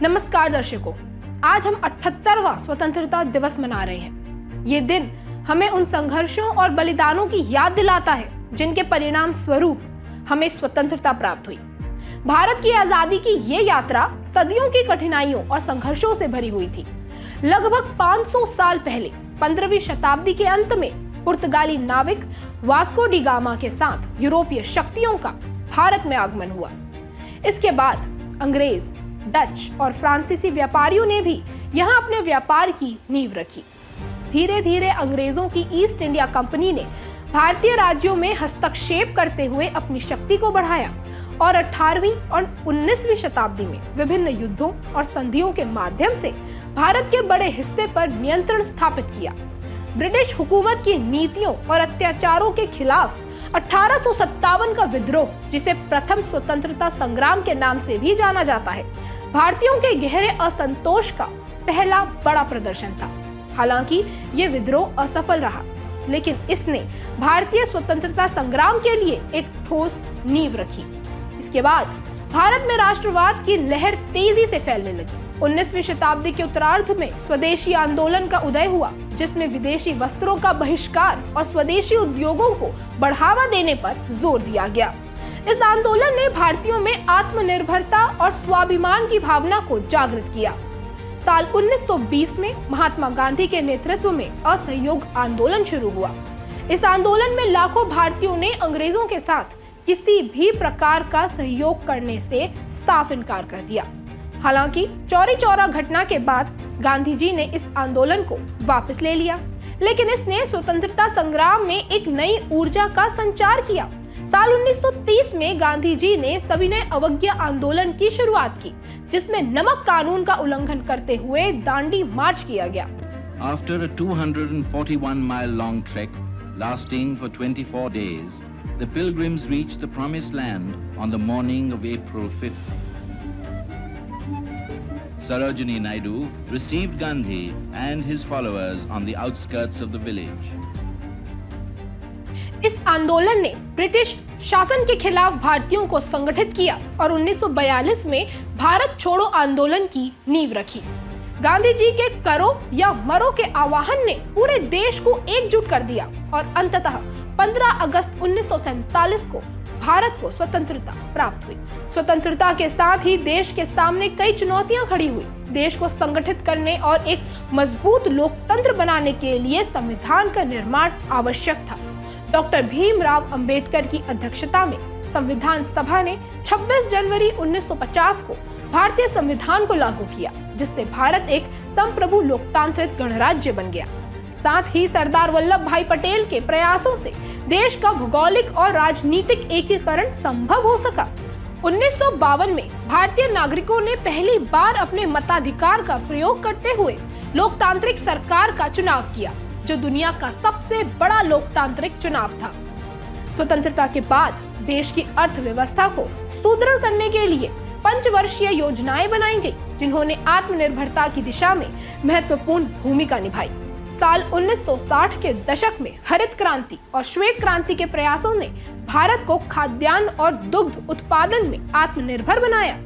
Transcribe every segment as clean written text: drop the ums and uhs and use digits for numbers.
नमस्कार दर्शकों, आज हम 78वां स्वतंत्रता दिवस मना रहे हैं। ये दिन हमें उन संघर्षों और बलिदानों की याद दिलाता है जिनके परिणाम स्वरूप हमें स्वतंत्रता प्राप्त हुई। भारत की आजादी की ये यात्रा सदियों की कठिनाइयों और संघर्षों से भरी हुई थी। लगभग 500 साल पहले 15वीं शताब्दी के अंत में पुर्तगाली नाविक वास्को डी गामा के साथ यूरोपीय शक्तियों का भारत में आगमन हुआ। इसके बाद अंग्रेज, डच और फ्रांसीसी व्यापारियों ने भी यहाँ अपने व्यापार की नींव रखी। धीरे धीरे अंग्रेजों की ईस्ट इंडिया कंपनी ने भारतीय राज्यों में हस्तक्षेप करते हुए अपनी शक्ति को बढ़ाया और 18वीं और 19वीं शताब्दी में विभिन्न युद्धों और संधियों के माध्यम से भारत के बड़े हिस्से पर नियंत्रण स्थापित किया। ब्रिटिश हुकूमत की नीतियों और अत्याचारों के खिलाफ 1857 का विद्रोह, जिसे प्रथम स्वतंत्रता संग्राम के नाम से भी जाना जाता है, भारतीयों के गहरे असंतोष का पहला बड़ा प्रदर्शन था। हालांकि ये विद्रोह असफल रहा, लेकिन इसने भारतीय स्वतंत्रता संग्राम के लिए एक ठोस नींव रखी। इसके बाद भारत में राष्ट्रवाद की लहर तेजी से फैलने लगी। 19वीं शताब्दी के उत्तरार्ध में स्वदेशी आंदोलन का उदय हुआ, जिसमें विदेशी वस्त्रों का बहिष्कार और स्वदेशी उद्योगों को बढ़ावा देने पर जोर दिया गया। इस आंदोलन ने भारतीयों में आत्मनिर्भरता और स्वाभिमान की भावना को जागृत किया। साल 1920 में महात्मा गांधी के नेतृत्व में असहयोग आंदोलन शुरू हुआ। इस आंदोलन में लाखों भारतीयों ने अंग्रेजों के साथ किसी भी प्रकार का सहयोग करने से साफ इनकार कर दिया। हालांकि चौरी चौरा घटना के बाद गांधी जी ने इस आंदोलन को वापस ले लिया, लेकिन इसने स्वतंत्रता संग्राम में एक नई ऊर्जा का संचार किया। साल 1930 में गांधी जी ने सविनय अवज्ञा आंदोलन की शुरुआत की, जिसमें नमक कानून का उल्लंघन करते हुए दांडी मार्च किया गया। After a 241-mile long trek lasting for 24 days, the pilgrims reached the promised land on the morning of April 5th. Sarojini Naidu received Gandhi and his followers on the outskirts of the village. इस आंदोलन ने British शासन के खिलाफ भारतीयों को संगठित किया और 1942 में भारत छोड़ो आंदोलन की नींव रखी। गांधी जी के करो या मरो के आह्वान ने पूरे देश को एकजुट कर दिया और अंततः 15 अगस्त 1947 को भारत को स्वतंत्रता प्राप्त हुई। स्वतंत्रता के साथ ही देश के सामने कई चुनौतियां खड़ी हुई। देश को संगठित करने और एक मजबूत लोकतंत्र बनाने के लिए संविधान का निर्माण आवश्यक था। डॉक्टर भीमराव अंबेडकर की अध्यक्षता में संविधान सभा ने 26 जनवरी 1950 को भारतीय संविधान को लागू किया, जिससे भारत एक संप्रभु लोकतांत्रिक गणराज्य बन गया। साथ ही सरदार वल्लभ भाई पटेल के प्रयासों से देश का भौगोलिक और राजनीतिक एकीकरण संभव हो सका। 1952 में भारतीय नागरिकों ने पहली बार अपने मताधिकार का प्रयोग करते हुए लोकतांत्रिक सरकार का चुनाव किया, जो दुनिया का सबसे बड़ा लोकतांत्रिक चुनाव था। स्वतंत्रता के बाद देश की अर्थव्यवस्था को सुदृढ़ करने के लिए पंचवर्षीय योजनाएं बनाई गई, जिन्होंने आत्मनिर्भरता की दिशा में महत्वपूर्ण भूमिका निभाई। साल 1960 के दशक में हरित क्रांति और श्वेत क्रांति के प्रयासों ने भारत को खाद्यान्न और दुग्ध उत्पादन में आत्मनिर्भर बनाया।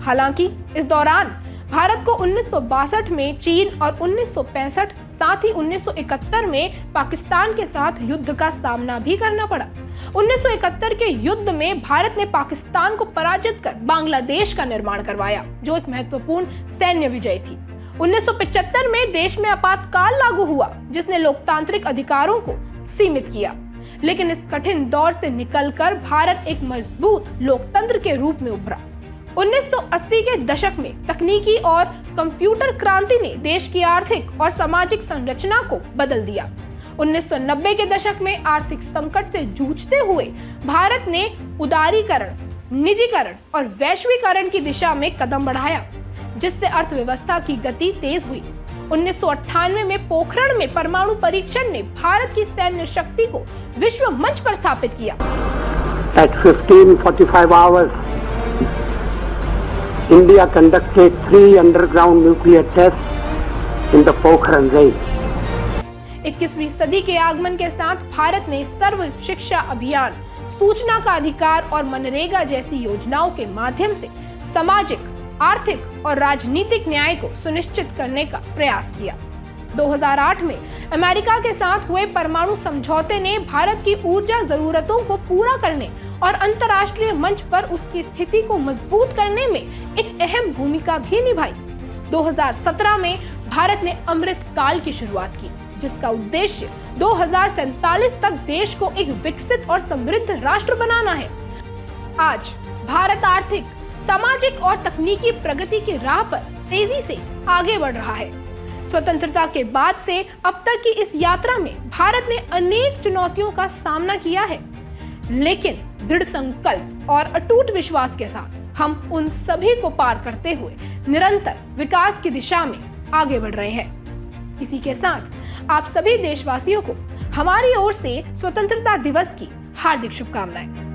हालांकि इस दौरान भारत को 1962 में चीन और 1965 साथ ही 1971 में पाकिस्तान के साथ युद्ध का सामना भी करना पड़ा। 1971 के युद्ध में भारत ने पाकिस्तान को पराजित कर बांग्लादेश का निर्माण करवाया, जो एक महत्वपूर्ण सैन्य विजय थी। 1975 में देश में आपातकाल लागू हुआ, जिसने लोकतांत्रिक अधिकारों को सीमित किया, लेकिन इस कठिन दौर से निकलकर भारत एक मजबूत लोकतंत्र के रूप में उभरा। 1980 के दशक में तकनीकी और कंप्यूटर क्रांति ने देश की आर्थिक और सामाजिक संरचना को बदल दिया। 1990 के दशक में आर्थिक संकट से जूझते हुए भारत ने उदारीकरण, निजीकरण और वैश्वीकरण की दिशा में कदम बढ़ाया, जिससे अर्थव्यवस्था की गति तेज हुई। 1998 में पोखरण में परमाणु परीक्षण ने भारत की सैन्य शक्ति को विश्व मंच पर स्थापित किया। At 15:45 hours, India conducted 3 underground nuclear tests in the Pokhran range. 21वीं सदी के आगमन के साथ भारत ने सर्व शिक्षा अभियान, सूचना का अधिकार और मनरेगा जैसी योजनाओं के माध्यम से सामाजिक, आर्थिक और राजनीतिक न्याय को सुनिश्चित करने का प्रयास किया। 2008 में अमेरिका के साथ हुए परमाणु समझौते ने भारत की ऊर्जा जरूरतों को पूरा करने और अंतर्राष्ट्रीय मंच पर उसकी स्थिति को मजबूत करने में एक अहम भूमिका भी निभाई। 2017 में भारत ने अमृत काल की शुरुआत की, जिसका उद्देश्य 2047 तक देश को एक विकसित और समृद्ध राष्ट्र बनाना है। आज भारत आर्थिक, सामाजिक और तकनीकी प्रगति की राह पर तेजी से आगे बढ़ रहा है। स्वतंत्रता के बाद से अब तक की इस यात्रा में भारत ने अनेक चुनौतियों का सामना किया है, लेकिन दृढ़ संकल्प और अटूट विश्वास के साथ हम उन सभी को पार करते हुए निरंतर विकास की दिशा में आगे बढ़ रहे हैं। इसी के साथ आप सभी देशवासियों को हमारी ओर से स्वतंत्रता दिवस की हार्दिक शुभकामनाएं।